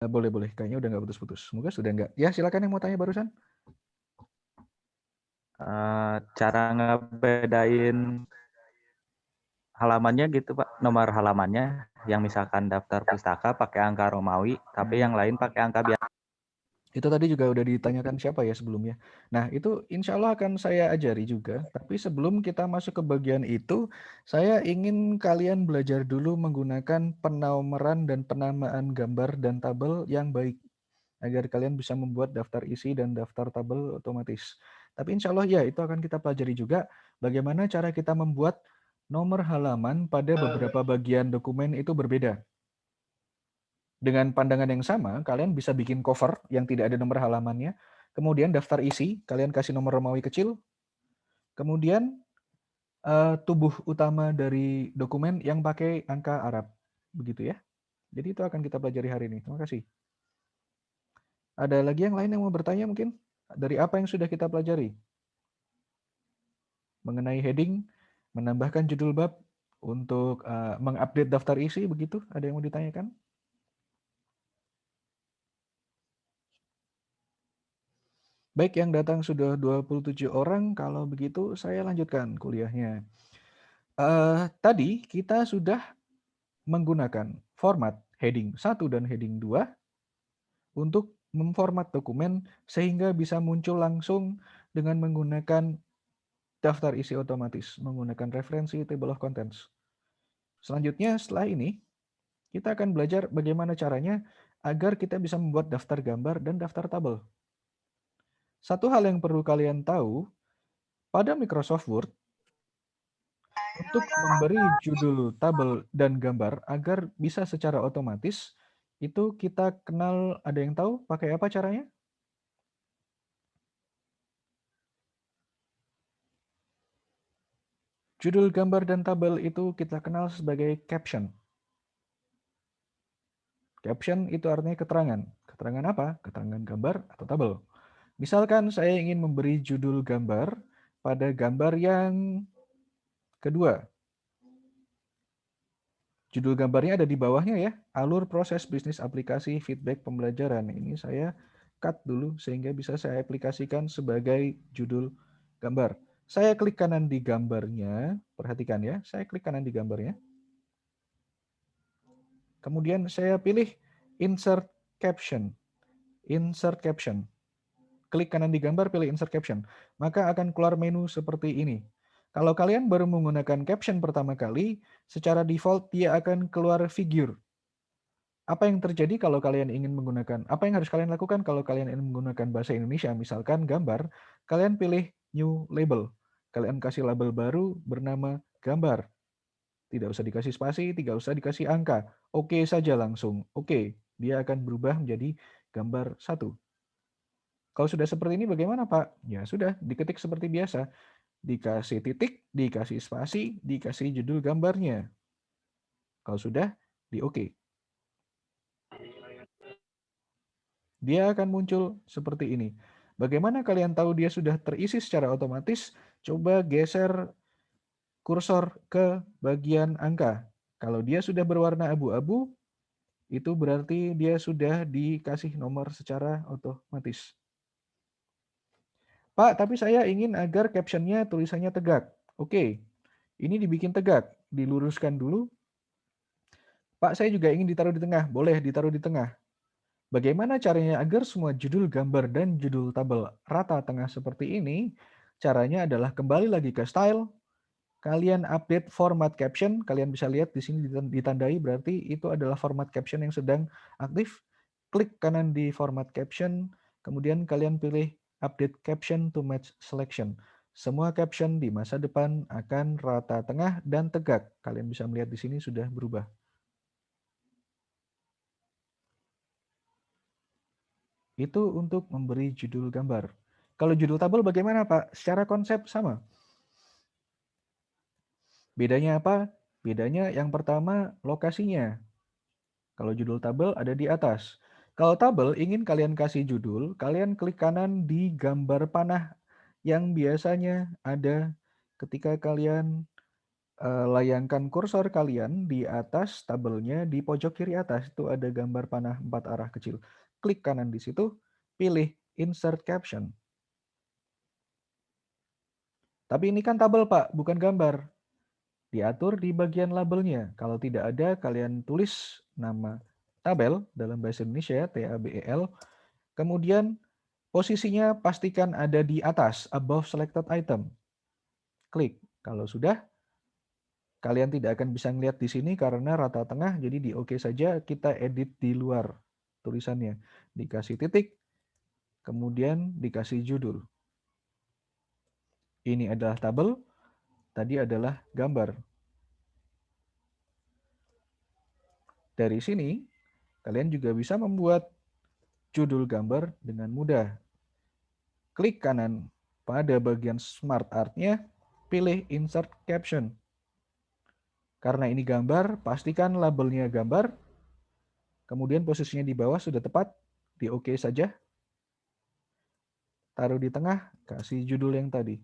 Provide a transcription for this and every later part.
Boleh, boleh. Kayaknya udah nggak putus-putus. Semoga sudah nggak. Ya, silakan yang mau tanya barusan. Cara ngebedain halamannya gitu Pak, nomor halamannya yang misalkan daftar pustaka pakai angka Romawi, tapi yang lain pakai angka biasa. Itu tadi juga udah ditanyakan siapa ya sebelumnya. Nah, itu insya Allah akan saya ajari juga. Tapi sebelum kita masuk ke bagian itu, saya ingin kalian belajar dulu menggunakan penomoran dan penamaan gambar dan tabel yang baik. Agar kalian bisa membuat daftar isi dan daftar tabel otomatis. Tapi insya Allah ya, itu akan kita pelajari juga bagaimana cara kita membuat nomor halaman pada beberapa bagian dokumen itu berbeda. Dengan pandangan yang sama, kalian bisa bikin cover yang tidak ada nomor halamannya. Kemudian daftar isi, kalian kasih nomor Romawi kecil. Kemudian tubuh utama dari dokumen yang pakai angka Arab. Begitu ya. Jadi itu akan kita pelajari hari ini. Terima kasih. Ada lagi yang lain yang mau bertanya mungkin? Dari apa yang sudah kita pelajari? Mengenai heading, menambahkan judul bab, untuk mengupdate daftar isi, begitu? Ada yang mau ditanyakan? Baik, yang datang sudah 27 orang. Kalau begitu, saya lanjutkan kuliahnya. Tadi kita sudah menggunakan format heading 1 dan heading 2 untuk memformat dokumen sehingga bisa muncul langsung dengan menggunakan daftar isi otomatis, menggunakan referensi table of contents. Selanjutnya, setelah ini, kita akan belajar bagaimana caranya agar kita bisa membuat daftar gambar dan daftar tabel. Satu hal yang perlu kalian tahu, pada Microsoft Word, untuk memberi judul tabel dan gambar agar bisa secara otomatis, itu kita kenal, ada yang tahu pakai apa caranya? Judul gambar dan tabel itu kita kenal sebagai caption. Caption itu artinya keterangan. Keterangan apa? Keterangan gambar atau tabel. Misalkan saya ingin memberi judul gambar pada gambar yang kedua. Judul gambarnya ada di bawahnya ya, alur proses bisnis aplikasi feedback pembelajaran. Ini saya cut dulu sehingga bisa saya aplikasikan sebagai judul gambar. Saya klik kanan di gambarnya, perhatikan ya, saya klik kanan di gambarnya. Kemudian saya pilih insert caption. Insert caption. Klik kanan di gambar, pilih insert caption. Maka akan keluar menu seperti ini. Kalau kalian baru menggunakan caption pertama kali, secara default dia akan keluar figure. Apa yang terjadi kalau kalian ingin menggunakan, apa yang harus kalian lakukan kalau kalian ingin menggunakan bahasa Indonesia, misalkan gambar, kalian pilih new label. Kalian kasih label baru bernama gambar. Tidak usah dikasih spasi, tidak usah dikasih angka. Oke saja langsung. Oke, dia akan berubah menjadi gambar 1. Kalau sudah seperti ini bagaimana Pak? Ya sudah, diketik seperti biasa. Dikasih titik, dikasih spasi, dikasih judul gambarnya. Kalau sudah, di oke. Dia akan muncul seperti ini. Bagaimana kalian tahu dia sudah terisi secara otomatis? Coba geser kursor ke bagian angka. Kalau dia sudah berwarna abu-abu, itu berarti dia sudah dikasih nomor secara otomatis. Pak, tapi saya ingin agar captionnya tulisannya tegak. Oke, ini dibikin tegak. Diluruskan dulu. Pak, saya juga ingin ditaruh di tengah. Boleh ditaruh di tengah. Bagaimana caranya agar semua judul gambar dan judul tabel rata tengah seperti ini? Caranya adalah kembali lagi ke style. Kalian update format caption. Kalian bisa lihat di sini ditandai berarti itu adalah format caption yang sedang aktif. Klik kanan di format caption. Kemudian kalian pilih update caption to match selection. Semua caption di masa depan akan rata tengah dan tegak. Kalian bisa melihat di sini sudah berubah. Itu untuk memberi judul gambar. Kalau judul tabel bagaimana Pak? Secara konsep sama. Bedanya apa? Bedanya yang pertama lokasinya. Kalau judul tabel ada di atas. Kalau tabel ingin kalian kasih judul, kalian klik kanan di gambar panah yang biasanya ada ketika kalian layangkan kursor kalian di atas tabelnya di pojok kiri atas. Itu ada gambar panah 4 arah kecil. Klik kanan di situ, pilih Insert Caption. Tapi ini kan tabel, Pak, bukan gambar. Diatur di bagian labelnya. Kalau tidak ada, kalian tulis nama tabel dalam bahasa Indonesia, TABEL. Kemudian posisinya pastikan ada di atas, above selected item. Klik. Kalau sudah, kalian tidak akan bisa melihat di sini karena rata tengah, jadi di OK saja, kita edit di luar tulisannya. Dikasih titik, kemudian dikasih judul. Ini adalah tabel, tadi adalah gambar. Dari sini, kalian juga bisa membuat judul gambar dengan mudah. Klik kanan pada bagian Smart Art-nya, pilih Insert Caption. Karena ini gambar, pastikan labelnya gambar, kemudian posisinya di bawah sudah tepat, di OK saja. Taruh di tengah, kasih judul yang tadi.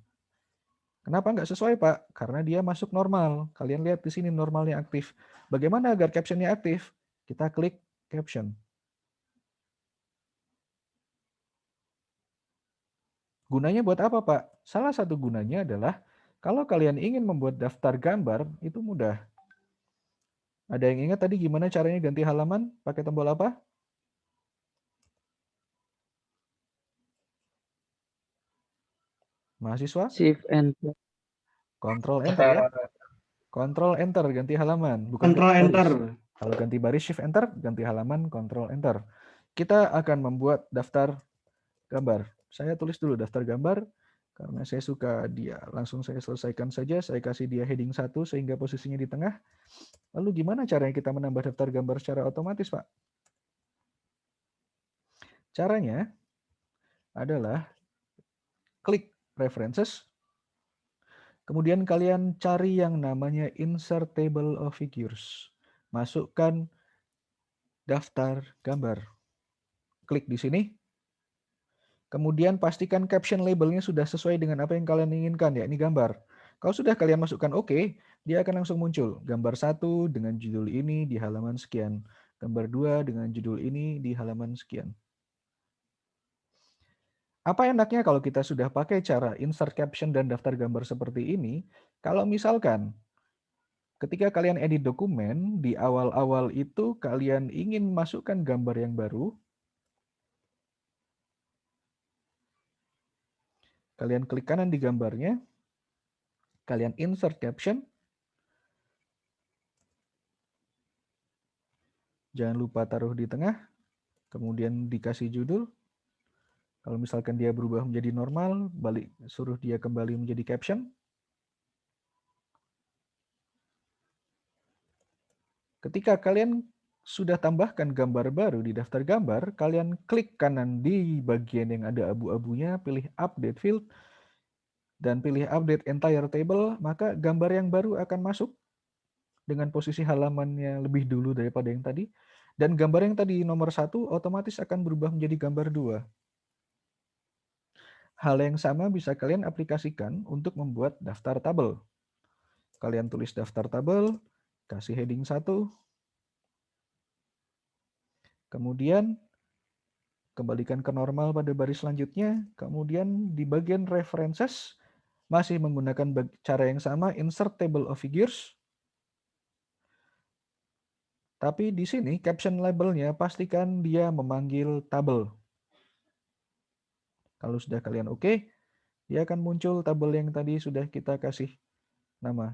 Kenapa nggak sesuai, Pak? Karena dia masuk normal. Kalian lihat di sini normalnya aktif. Bagaimana agar captionnya aktif? Kita klik Caption. Gunanya buat apa, Pak? Salah satu gunanya adalah kalau kalian ingin membuat daftar gambar, itu mudah. Ada yang ingat tadi gimana caranya ganti halaman? Pakai tombol apa? Mahasiswa? Shift Enter. Control Enter ya. Control Enter ganti halaman, bukan Control ganti Enter. baris. Kalau ganti baris Shift Enter, ganti halaman Control Enter. Kita akan membuat daftar gambar. Saya tulis dulu daftar gambar karena saya suka dia. Langsung saya selesaikan saja. Saya kasih dia heading 1 sehingga posisinya di tengah. Lalu gimana caranya kita menambah daftar gambar secara otomatis, Pak? Caranya adalah klik References. Kemudian kalian cari yang namanya Insert Table of Figures. Masukkan daftar gambar. Klik di sini. Kemudian pastikan caption labelnya sudah sesuai dengan apa yang kalian inginkan, yakni gambar. Kalau sudah kalian masukkan OK, dia akan langsung muncul. Gambar 1 dengan judul ini di halaman sekian. Gambar 2 dengan judul ini di halaman sekian. Apa enaknya kalau kita sudah pakai cara insert caption dan daftar gambar seperti ini? Kalau misalkan ketika kalian edit dokumen, di awal-awal itu kalian ingin masukkan gambar yang baru, kalian klik kanan di gambarnya, kalian insert caption, jangan lupa taruh di tengah, kemudian dikasih judul. Kalau misalkan dia berubah menjadi normal, suruh dia kembali menjadi caption. Ketika kalian sudah tambahkan gambar baru di daftar gambar, kalian klik kanan di bagian yang ada abu-abunya, pilih Update Field, dan pilih Update Entire Table, maka gambar yang baru akan masuk dengan posisi halamannya lebih dulu daripada yang tadi. Dan gambar yang tadi nomor 1 otomatis akan berubah menjadi gambar 2. Hal yang sama bisa kalian aplikasikan untuk membuat daftar tabel. Kalian tulis daftar tabel, kasih heading 1, kemudian kembalikan ke normal pada baris selanjutnya, kemudian di bagian references, masih menggunakan cara yang sama, insert table of figures, tapi di sini caption labelnya pastikan dia memanggil tabel. Kalau sudah kalian oke, dia akan muncul tabel yang tadi sudah kita kasih nama.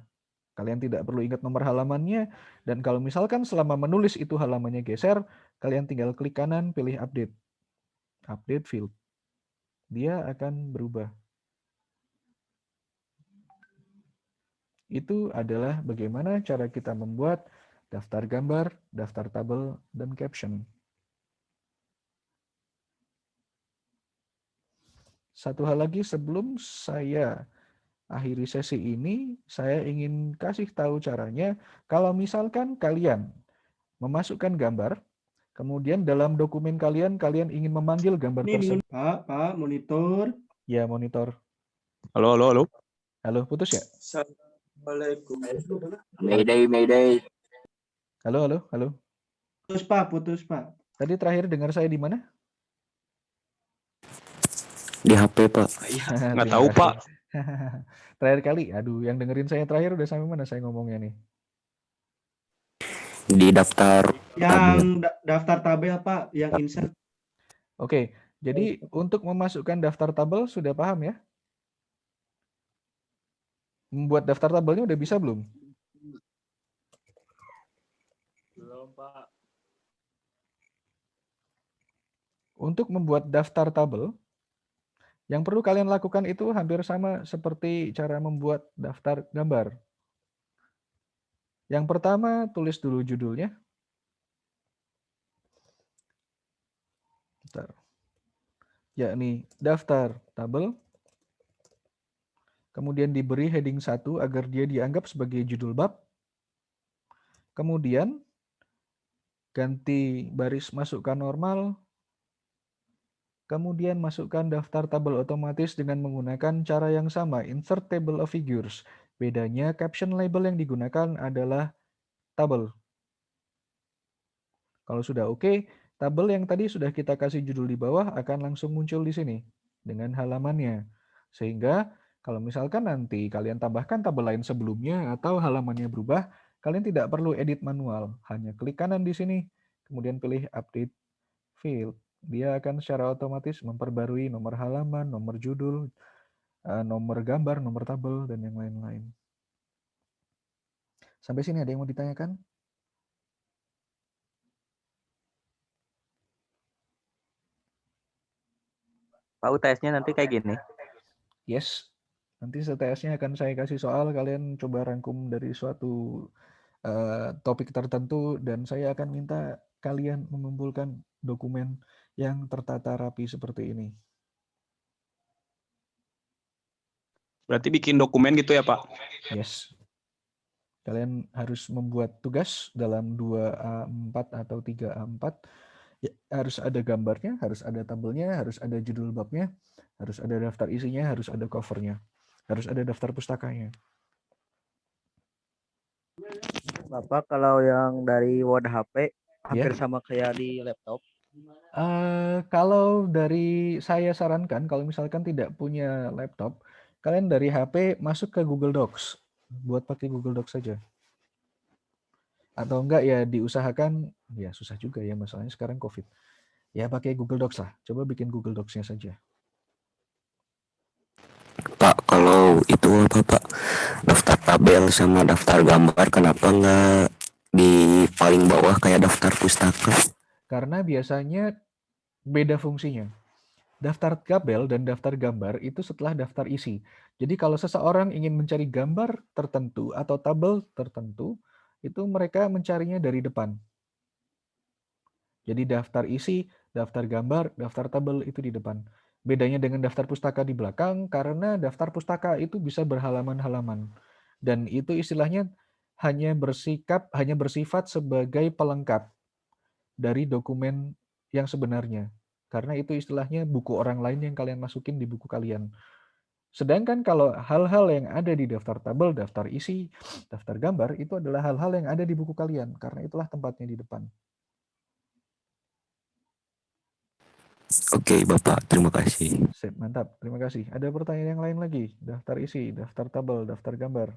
Kalian tidak perlu ingat nomor halamannya, dan kalau misalkan selama menulis itu halamannya geser, kalian tinggal klik kanan, pilih update. Update field. Dia akan berubah. Itu adalah bagaimana cara kita membuat daftar gambar, daftar tabel, dan caption. Satu hal lagi sebelum saya akhiri sesi ini, saya ingin kasih tahu caranya. Kalau misalkan kalian memasukkan gambar, kemudian dalam dokumen kalian ingin memanggil gambar tersebut. Pak, monitor. Ya, monitor. Halo. Halo, putus ya? Mayday. Halo. Putus Pak. Tadi terakhir dengar saya di mana? Di HP, Pak. Terima Nggak tahu, kasih. Pak. Terakhir kali, aduh, yang dengerin saya terakhir udah sampai mana saya ngomongnya nih? Di daftar Yang daftar tabel Pak, yang insert. Oke, jadi untuk memasukkan daftar tabel sudah paham ya? Membuat daftar tabelnya udah bisa belum? Belum, Pak. Untuk membuat daftar tabel, yang perlu kalian lakukan itu hampir sama seperti cara membuat daftar gambar. Yang pertama, tulis dulu judulnya. Bentar. Yakni daftar tabel. Kemudian diberi heading 1 agar dia dianggap sebagai judul bab. Kemudian ganti baris masukkan normal. Kemudian masukkan daftar tabel otomatis dengan menggunakan cara yang sama, insert table of figures. Bedanya caption label yang digunakan adalah tabel. Kalau sudah oke, tabel yang tadi sudah kita kasih judul di bawah akan langsung muncul di sini dengan halamannya. Sehingga kalau misalkan nanti kalian tambahkan tabel lain sebelumnya atau halamannya berubah, kalian tidak perlu edit manual. Hanya klik kanan di sini, kemudian pilih update field. Dia akan secara otomatis memperbarui nomor halaman, nomor judul, nomor gambar, nomor tabel, dan yang lain-lain. Sampai sini ada yang mau ditanyakan? Pak, UTS-nya nanti kayak gini. Yes. Nanti UTS-nya akan saya kasih soal, kalian coba rangkum dari suatu topik tertentu, dan saya akan minta kalian mengumpulkan dokumen yang tertata rapi seperti ini. Berarti bikin dokumen gitu ya, Pak? Yes. Kalian harus membuat tugas dalam 2A4 atau 3A4. Ya, harus ada gambarnya, harus ada tabelnya, harus ada judul babnya, harus ada daftar isinya, harus ada covernya, harus ada daftar pustakanya. Bapak kalau yang dari Word HP hampir Ya. sama kayak di laptop. Kalau dari saya sarankan, kalau misalkan tidak punya laptop, kalian dari HP masuk ke Google Docs. Buat pakai Google Docs saja. Atau enggak ya diusahakan, ya susah juga ya masalahnya sekarang COVID. Ya pakai Google Docs lah. Coba bikin Google Docs-nya saja. Pak, kalau itu apa Pak? Daftar tabel sama daftar gambar kenapa nggak di paling bawah kayak daftar pustaka? Karena biasanya beda fungsinya. Daftar tabel dan daftar gambar itu setelah daftar isi. Jadi kalau seseorang ingin mencari gambar tertentu atau tabel tertentu, itu mereka mencarinya dari depan. Jadi daftar isi, daftar gambar, daftar tabel itu di depan. Bedanya dengan daftar pustaka di belakang, karena daftar pustaka itu bisa berhalaman-halaman. Dan itu istilahnya hanya bersifat sebagai pelengkap dari dokumen yang sebenarnya. Karena itu istilahnya buku orang lain yang kalian masukin di buku kalian. Sedangkan kalau hal-hal yang ada di daftar tabel, daftar isi, daftar gambar, itu adalah hal-hal yang ada di buku kalian. Karena itulah tempatnya di depan. Oke, Bapak. Terima kasih. Sip, mantap. Terima kasih. Ada pertanyaan yang lain lagi? Daftar isi, daftar tabel, daftar gambar.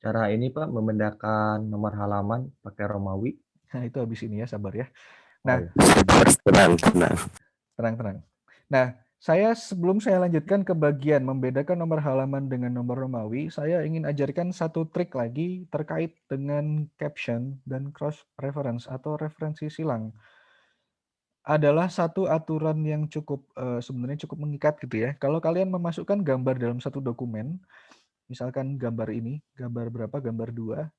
Cara ini Pak membedakan nomor halaman pakai Romawi. Nah, itu habis ini ya, sabar ya. Oh, Nah, iya. tenang. Nah, sebelum saya lanjutkan ke bagian membedakan nomor halaman dengan nomor Romawi, saya ingin ajarkan satu trik lagi terkait dengan caption dan cross reference atau referensi silang. Adalah satu aturan yang sebenarnya cukup mengikat gitu ya. Kalau kalian memasukkan gambar dalam satu dokumen, misalkan gambar ini, gambar berapa, gambar 2,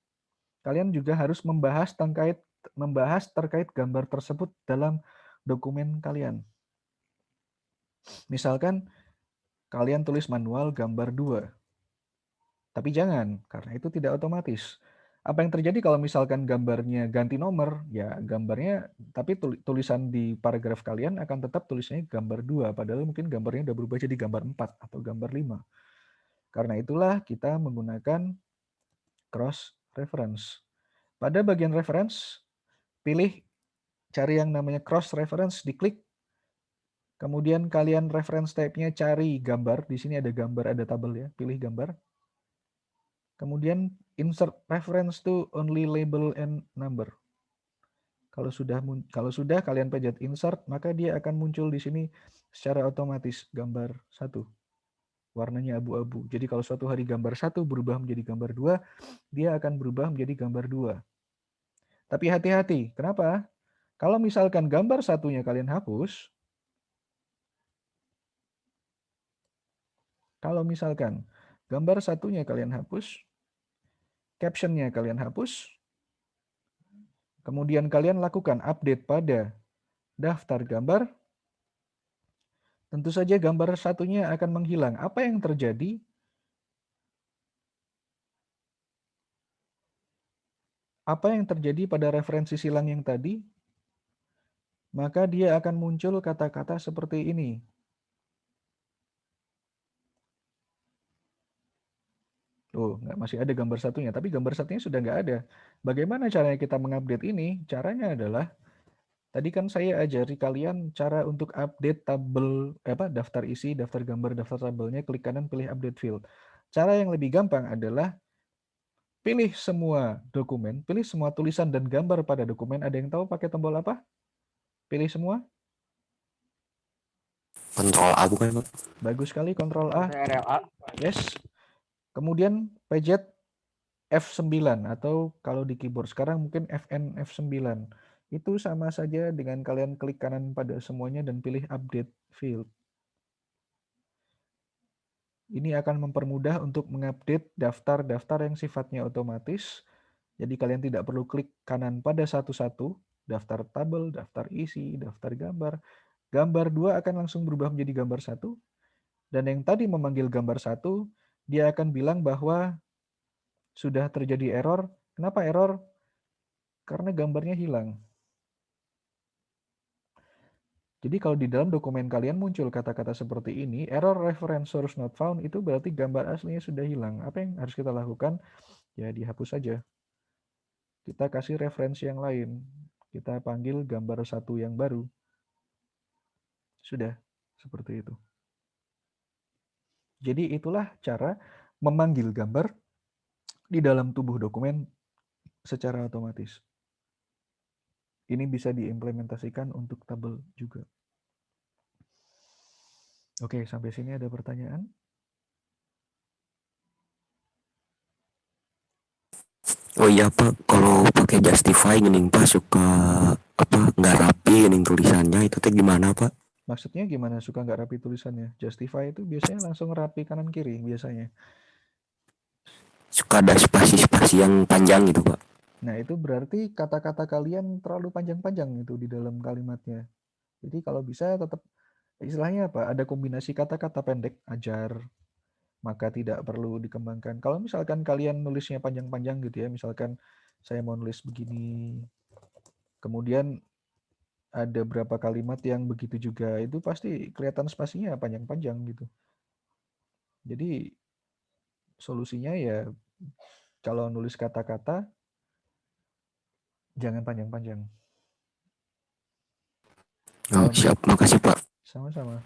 kalian juga harus membahas terkait gambar tersebut dalam dokumen kalian. Misalkan kalian tulis manual gambar 2. Tapi jangan, karena itu tidak otomatis. Apa yang terjadi kalau misalkan gambarnya ganti nomor, ya gambarnya, tapi tulisan di paragraf kalian akan tetap tulisannya gambar 2, padahal mungkin gambarnya udah berubah jadi gambar 4 atau gambar 5. Karena itulah kita menggunakan cross reference. Pada bagian reference, pilih cari yang namanya cross reference, diklik. Kemudian kalian reference type-nya cari gambar. Di sini ada gambar, ada tabel ya. Pilih gambar. Kemudian insert reference to only label and number. Kalau sudah kalian pencet insert, maka dia akan muncul di sini secara otomatis gambar 1. Warnanya abu-abu. Jadi kalau suatu hari gambar 1 berubah menjadi gambar 2, dia akan berubah menjadi gambar 2. Tapi hati-hati. Kenapa? Kalau misalkan gambar satunya kalian hapus, captionnya kalian hapus, kemudian kalian lakukan update pada daftar gambar, tentu saja gambar satunya akan menghilang. Apa yang terjadi? Apa yang terjadi pada referensi silang yang tadi? Maka dia akan muncul kata-kata seperti ini. Oh, masih ada gambar satunya, tapi gambar satunya sudah nggak ada. Bagaimana caranya kita mengupdate ini? Caranya adalah, tadi kan saya ajari kalian cara untuk update tabel, daftar isi, daftar gambar, daftar tabelnya, klik kanan, pilih update field. Cara yang lebih gampang adalah pilih semua dokumen, pilih semua tulisan dan gambar pada dokumen. Ada yang tahu pakai tombol apa? Pilih semua. Kontrol A bukan Pak? Bagus sekali, Kontrol A. CTRL-A. Yes. Kemudian pencet F9 atau kalau di keyboard sekarang mungkin FN F9. Itu sama saja dengan kalian klik kanan pada semuanya dan pilih update field. Ini akan mempermudah untuk mengupdate daftar-daftar yang sifatnya otomatis. Jadi kalian tidak perlu klik kanan pada satu-satu, daftar tabel, daftar isi, daftar gambar. Gambar 2 akan langsung berubah menjadi gambar 1. Dan yang tadi memanggil gambar 1, dia akan bilang bahwa sudah terjadi error. Kenapa error? Karena gambarnya hilang. Jadi kalau di dalam dokumen kalian muncul kata-kata seperti ini, error reference source not found, itu berarti gambar aslinya sudah hilang. Apa yang harus kita lakukan? Ya dihapus saja. Kita kasih referensi yang lain. Kita panggil gambar 1 yang baru. Sudah, seperti itu. Jadi itulah cara memanggil gambar di dalam tubuh dokumen secara otomatis. Ini bisa diimplementasikan untuk tabel juga. Oke, sampai sini ada pertanyaan? Oh iya Pak, kalau pakai Justify gini Pak suka nggak rapi gini tulisannya itu teh gimana Pak? Maksudnya gimana suka nggak rapi tulisannya? Justify itu biasanya langsung rapi kanan kiri biasanya. Suka ada spasi-spasi yang panjang gitu Pak. Nah itu berarti kata-kata kalian terlalu panjang-panjang itu di dalam kalimatnya. Jadi kalau bisa tetap, istilahnya apa? Ada kombinasi kata-kata pendek, ajar, maka tidak perlu dikembangkan. Kalau misalkan kalian nulisnya panjang-panjang gitu ya, misalkan saya mau nulis begini, kemudian ada berapa kalimat yang begitu juga, itu pasti kelihatan spasinya panjang-panjang gitu. Jadi solusinya ya kalau nulis kata-kata jangan panjang-panjang. Oh siap, makasih Pak. Sama-sama.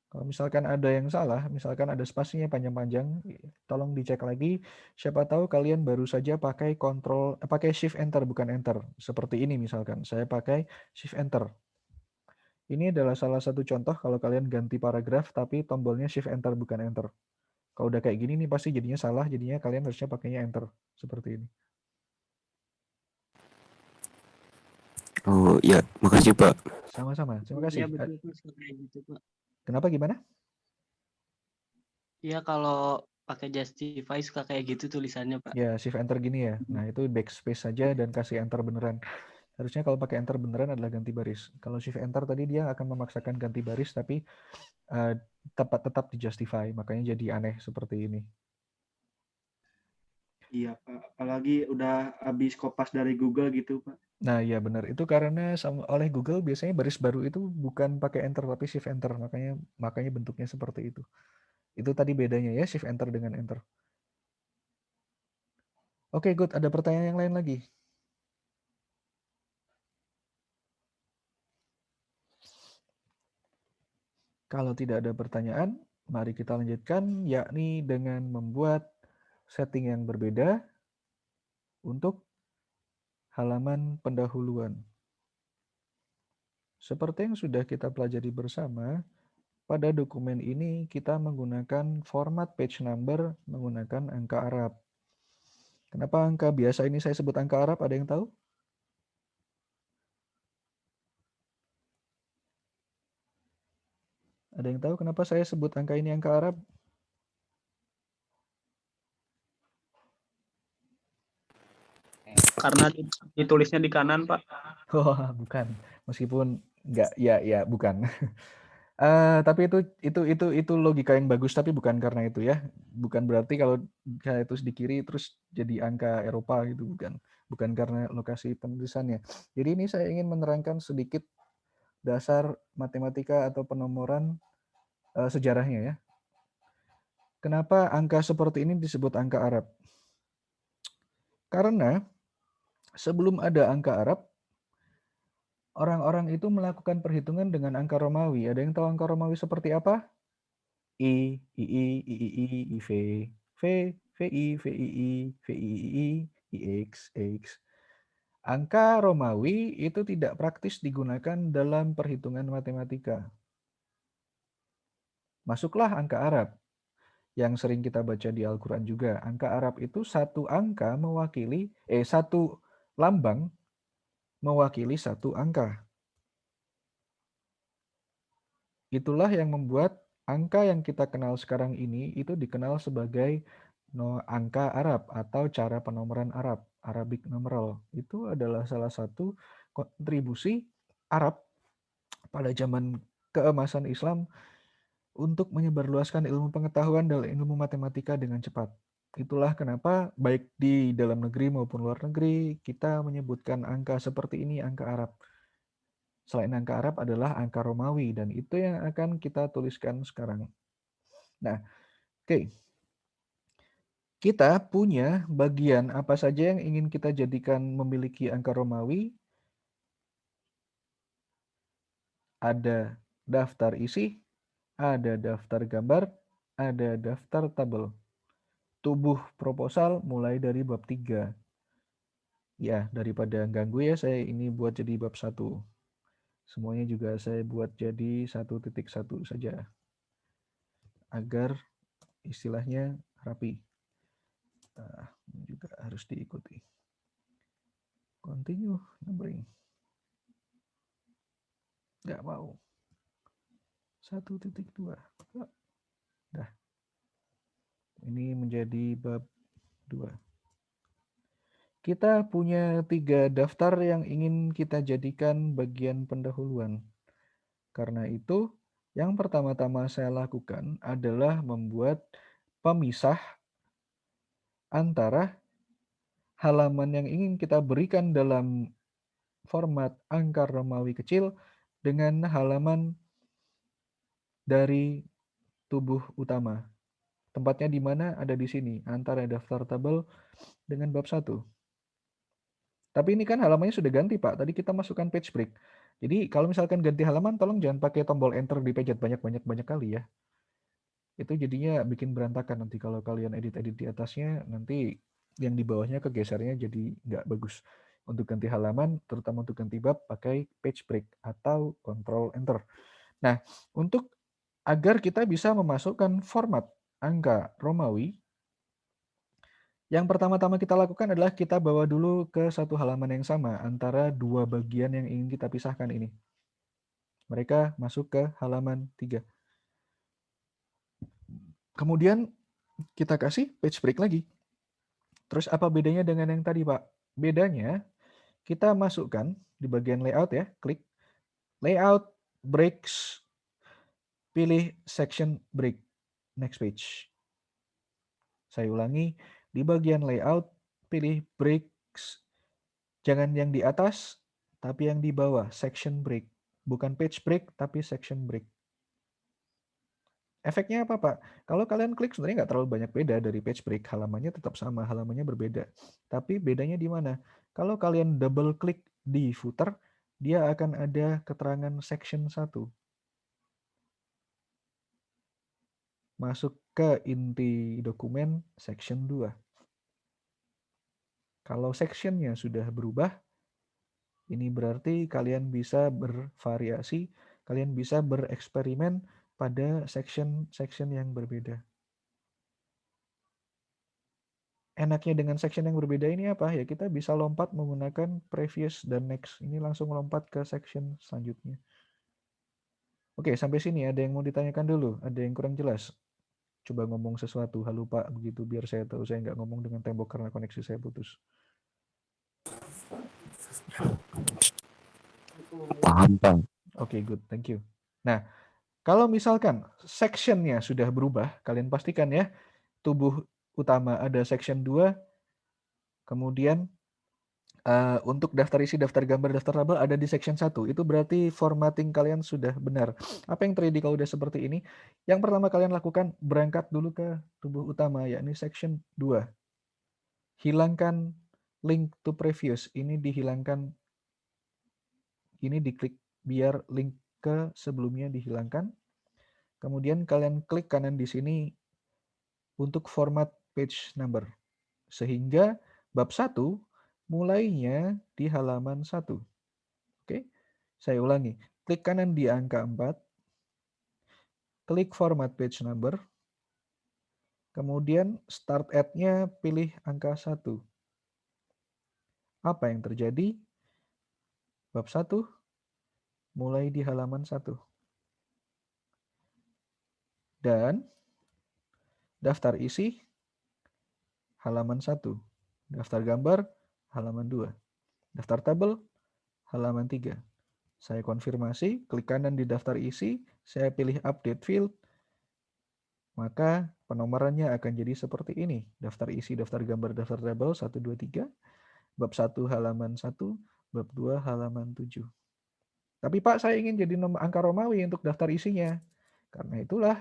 Kalau misalkan ada yang salah, misalkan ada spasinya panjang-panjang, tolong dicek lagi. Siapa tahu kalian baru saja pakai shift enter bukan enter. Seperti ini misalkan, saya pakai shift enter. Ini adalah salah satu contoh kalau kalian ganti paragraf tapi tombolnya shift enter bukan enter. Kalau udah kayak gini nih pasti jadinya salah, jadinya kalian harusnya pakainya enter seperti ini. Oh iya, makasih Pak. Sama-sama. Terima kasih. Iya betul Pak, suka kayak gitu Pak. Kenapa gimana? Iya kalau pakai Justify suka kayak gitu tulisannya Pak. Ya, shift enter gini ya. Nah, itu backspace saja dan kasih enter beneran. Harusnya kalau pakai enter beneran adalah ganti baris. Kalau shift enter tadi dia akan memaksakan ganti baris tapi tetap di justify, makanya jadi aneh seperti ini. Iya Pak, apalagi udah habis kopas dari Google gitu Pak. Nah, ya benar. Itu karena oleh Google biasanya baris baru itu bukan pakai enter tapi shift enter, makanya bentuknya seperti itu. Itu tadi bedanya ya, shift enter dengan enter. Oke, good. Ada pertanyaan yang lain lagi? Kalau tidak ada pertanyaan, mari kita lanjutkan, yakni dengan membuat setting yang berbeda untuk halaman pendahuluan. Seperti yang sudah kita pelajari bersama, pada dokumen ini kita menggunakan format page number menggunakan angka Arab. Kenapa angka biasa ini saya sebut angka Arab? Ada yang tahu? Ada yang tahu kenapa saya sebut angka ini angka Arab? Karena ditulisnya di kanan, Pak. Oh, bukan. Meskipun enggak, ya bukan. Tapi itu logika yang bagus, tapi bukan karena itu ya. Bukan berarti kalau saya tulis di kiri terus jadi angka Eropa gitu, bukan. Bukan karena lokasi penulisannya. Jadi ini saya ingin menerangkan sedikit dasar matematika atau penomoran sejarahnya ya. Kenapa angka seperti ini disebut angka Arab? Karena sebelum ada angka Arab, orang-orang itu melakukan perhitungan dengan angka Romawi. Ada yang tahu angka Romawi seperti apa? I, II, IV, V, VI, VII, VII, IX, X. Angka Romawi itu tidak praktis digunakan dalam perhitungan matematika. Masuklah angka Arab yang sering kita baca di Al-Quran juga. Angka Arab itu satu angka mewakili, satu lambang mewakili satu angka. Itulah yang membuat angka yang kita kenal sekarang ini itu dikenal sebagai angka Arab atau cara penomoran Arab, Arabic numeral. Itu adalah salah satu kontribusi Arab pada zaman keemasan Islam untuk menyebarluaskan ilmu pengetahuan dan ilmu matematika dengan cepat. Itulah kenapa baik di dalam negeri maupun luar negeri kita menyebutkan angka seperti ini angka Arab. Selain angka Arab adalah angka Romawi dan itu yang akan kita tuliskan sekarang. Nah, oke. Kita punya bagian apa saja yang ingin kita jadikan memiliki angka Romawi. Ada daftar isi, ada daftar gambar, ada daftar tabel. Tubuh proposal mulai dari bab 3. Ya, daripada ganggu ya, saya ini buat jadi bab 1. Semuanya juga saya buat jadi 1.1 saja. Agar istilahnya rapi. Ini juga harus diikuti. Continue numbering. Nggak mau. 1.2. Dah. Ini menjadi bab 2. Kita punya 3 daftar yang ingin kita jadikan bagian pendahuluan. Karena itu, yang pertama-tama saya lakukan adalah membuat pemisah antara halaman yang ingin kita berikan dalam format angka Romawi kecil dengan halaman dari tubuh utama. Tempatnya di mana? Ada di sini, antara daftar tabel dengan bab 1. Tapi ini kan halamannya sudah ganti, Pak. Tadi kita masukkan page break. Jadi kalau misalkan ganti halaman, tolong jangan pakai tombol enter dipencet banyak kali ya. Itu jadinya bikin berantakan nanti kalau kalian edit-edit di atasnya, nanti yang di bawahnya kegesernya jadi nggak bagus. Untuk ganti halaman, terutama untuk ganti bab, pakai page break atau control enter. Nah, untuk agar kita bisa memasukkan format angka Romawi, yang pertama-tama kita lakukan adalah kita bawa dulu ke satu halaman yang sama antara dua bagian yang ingin kita pisahkan ini. Mereka masuk ke halaman 3. Kemudian kita kasih page break lagi. Terus apa bedanya dengan yang tadi, Pak? Bedanya kita masukkan di bagian layout ya, klik layout breaks, pilih section break, next page. Saya ulangi, di bagian layout pilih breaks, jangan yang di atas, tapi yang di bawah, section break. Bukan page break, tapi section break. Efeknya apa, Pak? Kalau kalian klik sebenarnya nggak terlalu banyak beda dari page break, halamannya tetap sama, halamannya berbeda. Tapi bedanya di mana? Kalau kalian double klik di footer, dia akan ada keterangan section 1. Masuk ke inti dokumen section 2. Kalau sectionnya sudah berubah, ini berarti kalian bisa bervariasi, kalian bisa bereksperimen pada section-section yang berbeda. Enaknya dengan section yang berbeda ini apa? Ya kita bisa lompat menggunakan previous dan next. Ini langsung lompat ke section selanjutnya. Oke, sampai sini ada yang mau ditanyakan dulu? Ada yang kurang jelas? Coba ngomong sesuatu, halo Pak, begitu biar saya tahu saya nggak ngomong dengan tembok karena koneksi saya putus. Paham, Pak. Oke, good, thank you. Nah, kalau misalkan sectionnya sudah berubah, kalian pastikan ya, tubuh utama ada section 2, kemudian untuk daftar isi, daftar gambar, daftar tabel ada di section 1. Itu berarti formatting kalian sudah benar. Apa yang terjadi kalau udah seperti ini? Yang pertama kalian lakukan, berangkat dulu ke tubuh utama, yakni section 2. Hilangkan link to previous. Ini dihilangkan, ini diklik biar link ke sebelumnya dihilangkan. Kemudian kalian klik kanan di sini untuk format page number. Sehingga bab 1 mulainya di halaman 1. Oke, saya ulangi. Klik kanan di angka 4. Klik format page number. Kemudian start at-nya pilih angka 1. Apa yang terjadi? Bab 1 mulai di halaman 1. Dan daftar isi halaman 1. Daftar gambar halaman 2. Daftar tabel halaman 3. Saya konfirmasi, klik kanan di daftar isi, saya pilih update field, maka penomorannya akan jadi seperti ini. Daftar isi, daftar gambar, daftar tabel 1, 2, 3. Bab 1 halaman 1, bab 2 halaman 7. Tapi Pak, saya ingin jadi angka Romawi untuk daftar isinya. Karena itulah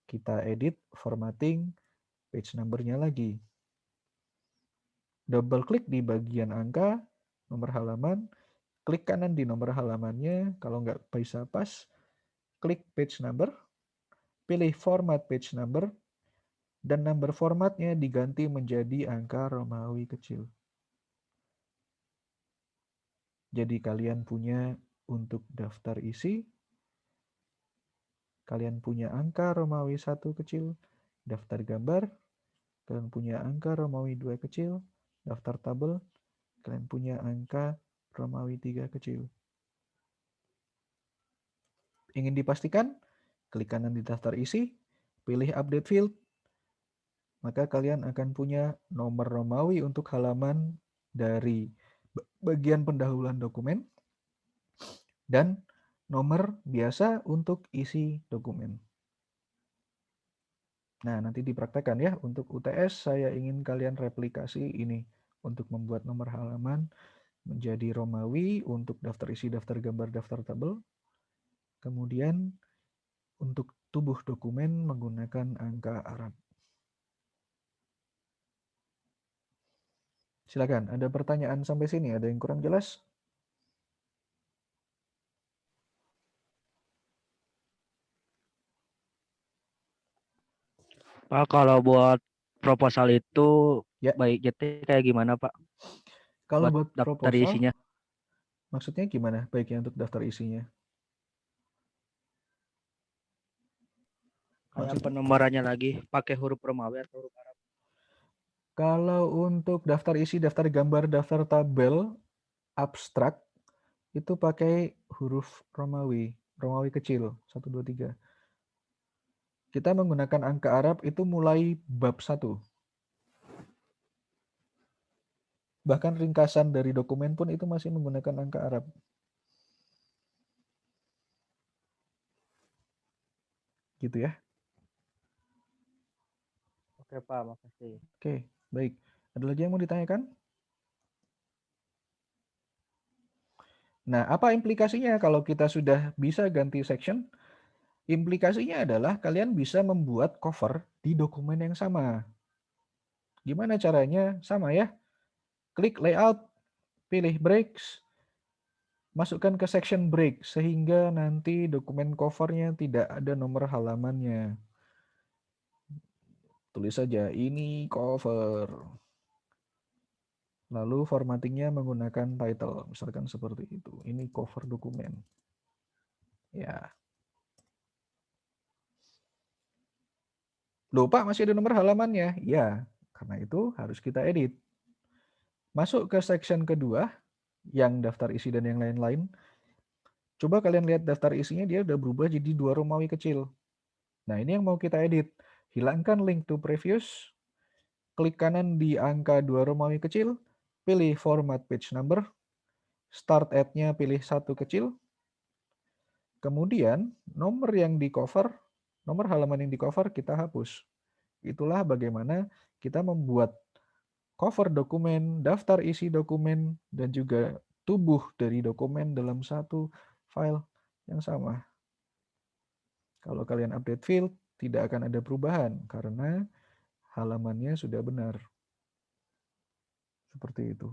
kita edit formatting page number-nya lagi. Double klik di bagian angka, nomor halaman, klik kanan di nomor halamannya, kalau nggak bisa pas, klik page number, pilih format page number, dan number formatnya diganti menjadi angka Romawi kecil. Jadi kalian punya untuk daftar isi, kalian punya angka Romawi 1 kecil, daftar gambar, kalian punya angka Romawi 2 kecil, daftar tabel, kalian punya angka Romawi 3 kecil. Ingin dipastikan? Klik kanan di daftar isi, pilih update field, maka kalian akan punya nomor Romawi untuk halaman dari bagian pendahuluan dokumen dan nomor biasa untuk isi dokumen. Nah, nanti dipraktekkan ya. Untuk UTS saya ingin kalian replikasi ini untuk membuat nomor halaman menjadi Romawi untuk daftar isi, daftar gambar, daftar tabel. Kemudian untuk tubuh dokumen menggunakan angka Arab. Silakan, ada pertanyaan sampai sini? Ada yang kurang jelas? Pak, kalau buat proposal itu Ya. baiknya kayak gimana, Pak? Kalau Buat buat daftar proposal, isinya. maksudnya gimana baiknya untuk daftar isinya? Kayak Maksudnya? penomorannya lagi pakai huruf Romawi atau huruf Arab? Kalau untuk daftar isi, daftar gambar, daftar tabel, abstrak, itu pakai huruf Romawi, Romawi kecil, 1, 2, 3. Kita menggunakan angka Arab itu mulai bab 1. Bahkan ringkasan dari dokumen pun itu masih menggunakan angka Arab. Gitu ya. Oke, Pak, makasih. Oke, baik. Ada lagi yang mau ditanyakan? Nah, apa implikasinya kalau kita sudah bisa ganti section? Implikasinya adalah kalian bisa membuat cover di dokumen yang sama. Gimana caranya? Sama ya. Klik layout, pilih breaks, masukkan ke section break sehingga nanti dokumen covernya tidak ada nomor halamannya. Tulis saja ini cover. Lalu formattingnya menggunakan title, misalkan seperti itu. Ini cover dokumen. Ya. Loh Pak, masih ada nomor halamannya? Ya, karena itu harus kita edit. Masuk ke section kedua, yang daftar isi dan yang lain-lain. Coba kalian lihat daftar isinya, dia udah berubah jadi 2 Romawi kecil. Nah, ini yang mau kita edit. Hilangkan link to previous, klik kanan di angka 2 Romawi kecil, pilih format page number, start at-nya pilih 1 kecil, kemudian nomor yang di cover, nomor halaman yang di cover kita hapus. Itulah bagaimana kita membuat cover dokumen, daftar isi dokumen, dan juga tubuh dari dokumen dalam satu file yang sama. Kalau kalian update field, tidak akan ada perubahan karena halamannya sudah benar. Seperti itu.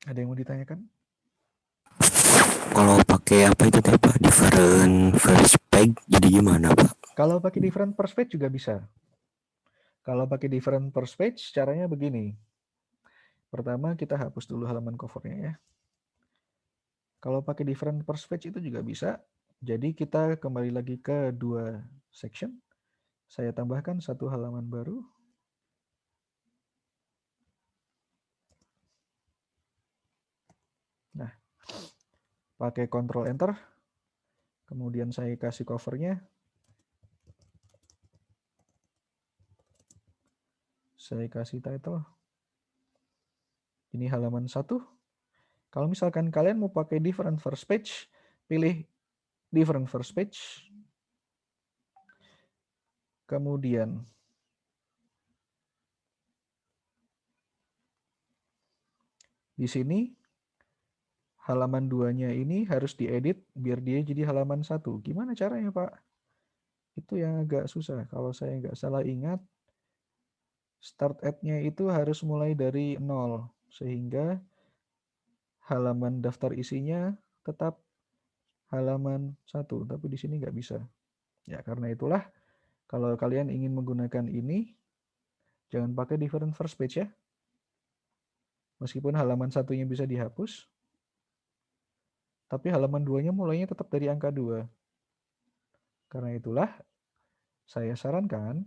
Ada yang mau ditanyakan? Kalau pakai apa itu teh Pak? Different first page jadi gimana Pak? Kalau pakai different first page juga bisa. Kalau pakai different first page, caranya begini. Pertama kita hapus dulu halaman covernya ya. Kalau pakai different first page itu juga bisa. Jadi kita kembali lagi ke 2 section. Saya tambahkan 1 halaman baru. Nah, pakai Ctrl Enter. Kemudian saya kasih covernya. Saya kasih title. Ini halaman 1. Kalau misalkan kalian mau pakai different first page, pilih different first page. Kemudian di sini halaman 2-nya ini harus diedit biar dia jadi halaman 1. Gimana caranya, Pak? Itu yang agak susah. Kalau saya nggak salah ingat, start at-nya itu harus mulai dari 0. Sehingga halaman daftar isinya tetap halaman 1. Tapi di sini nggak bisa. Ya, karena itulah kalau kalian ingin menggunakan ini, jangan pakai different first page ya. Meskipun halaman 1-nya bisa dihapus, tapi halaman 2-nya mulainya tetap dari angka 2. Karena itulah saya sarankan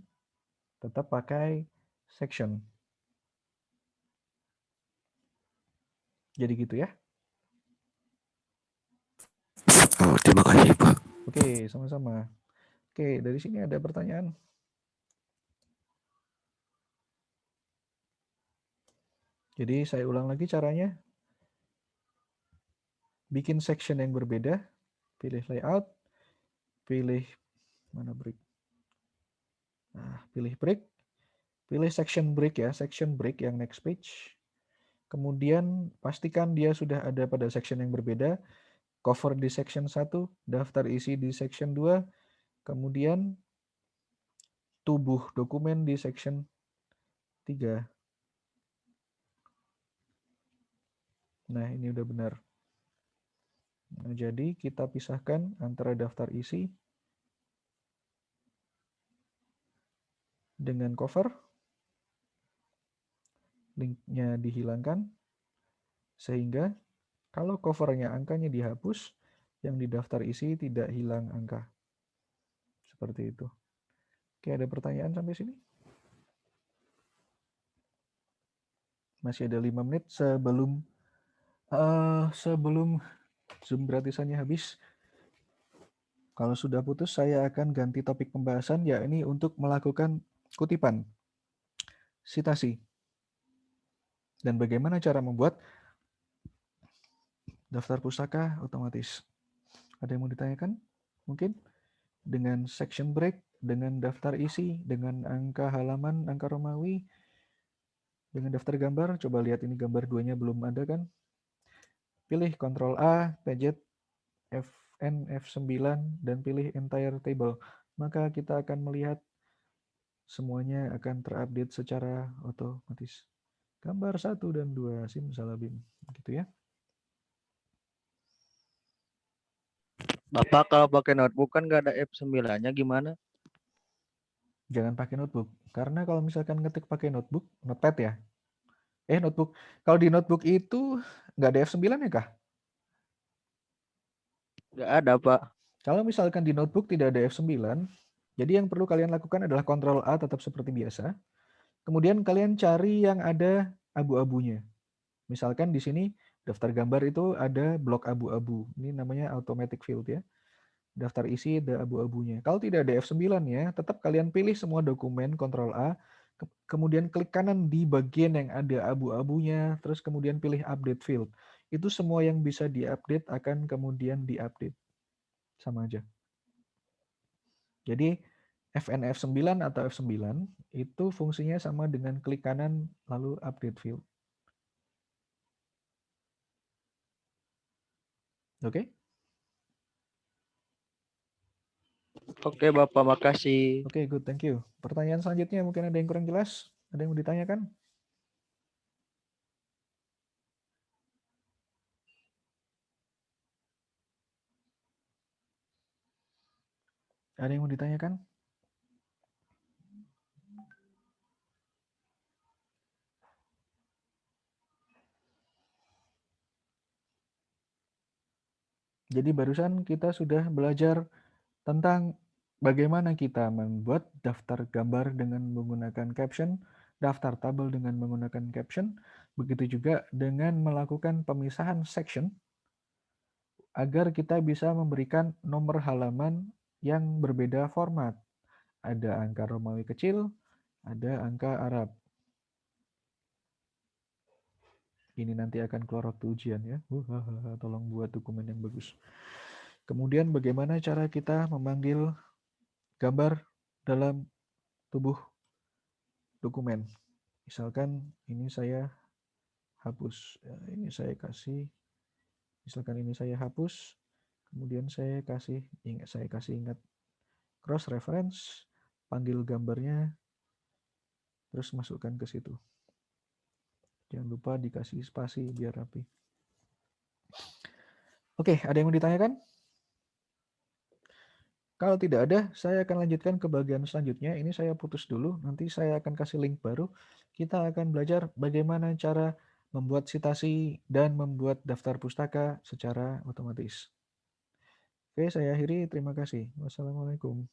tetap pakai section. Jadi gitu ya. Oh, terima kasih Pak. Oke, sama-sama. Oke, dari sini ada pertanyaan. Jadi saya ulang lagi caranya. Bikin section yang berbeda, pilih layout, pilih mana break. Nah, pilih break, pilih section break ya, section break yang next page. Kemudian pastikan dia sudah ada pada section yang berbeda. Cover di section 1, daftar isi di section 2, kemudian tubuh dokumen di section 3. Nah, ini udah benar. Nah, jadi kita pisahkan antara daftar isi dengan cover. Linknya dihilangkan. Sehingga kalau covernya angkanya dihapus, yang di daftar isi tidak hilang angka. Seperti itu. Oke, ada pertanyaan sampai sini? Masih ada 5 menit sebelum Zoom gratisannya habis. Kalau sudah putus, saya akan ganti topik pembahasan, yakni untuk melakukan kutipan, sitasi, dan bagaimana cara membuat daftar pustaka otomatis. Ada yang mau ditanyakan? Mungkin dengan section break, dengan daftar isi, dengan angka halaman, angka Romawi, Dengan daftar gambar, coba lihat ini gambar 2-nya belum ada kan? Pilih Ctrl A, pencet Fn F9 dan pilih entire table. Maka kita akan melihat semuanya akan terupdate secara otomatis. Gambar 1 dan 2 simsalabim, gitu ya. Bapak kalau pakai notebook kan nggak ada F9-nya gimana? Jangan pakai notebook, karena kalau misalkan ngetik pakai notebook, notepad ya. Notebook. Kalau di notebook itu nggak ada F9 ya kah? Nggak ada, Pak. Kalau misalkan di notebook tidak ada F9, jadi yang perlu kalian lakukan adalah Ctrl A tetap seperti biasa. Kemudian kalian cari yang ada abu-abunya. Misalkan di sini daftar gambar itu ada blok abu-abu. Ini namanya automatic field ya. Daftar isi ada abu-abunya. Kalau tidak ada F9 ya, tetap kalian pilih semua dokumen Ctrl A, kemudian klik kanan di bagian yang ada abu-abunya, terus kemudian pilih update field. Itu semua yang bisa diupdate akan kemudian diupdate. Sama aja. Jadi Fn F9 atau F9 itu fungsinya sama dengan klik kanan lalu update field. Oke? Oke, Bapak, makasih. Oke, good, thank you. Pertanyaan selanjutnya mungkin ada yang kurang jelas? Ada yang mau ditanyakan? Ada yang mau ditanyakan? Jadi barusan kita sudah belajar tentang bagaimana kita membuat daftar gambar dengan menggunakan caption, daftar tabel dengan menggunakan caption, begitu juga dengan melakukan pemisahan section agar kita bisa memberikan nomor halaman yang berbeda format. Ada angka Romawi kecil, ada angka Arab. Ini nanti akan keluar waktu ujian ya. Tolong buat dokumen yang bagus. Kemudian bagaimana cara kita memanggil gambar dalam tubuh dokumen. Misalkan ini saya hapus. Ini saya kasih. Misalkan ini saya hapus. Kemudian saya kasih ingat cross reference, panggil gambarnya, terus masukkan ke situ. Jangan lupa dikasih spasi biar rapi. Oke, ada yang mau ditanyakan? Kalau tidak ada, saya akan lanjutkan ke bagian selanjutnya. Ini saya putus dulu, nanti saya akan kasih link baru. Kita akan belajar bagaimana cara membuat citasi dan membuat daftar pustaka secara otomatis. Oke, saya akhiri. Terima kasih. Wassalamualaikum.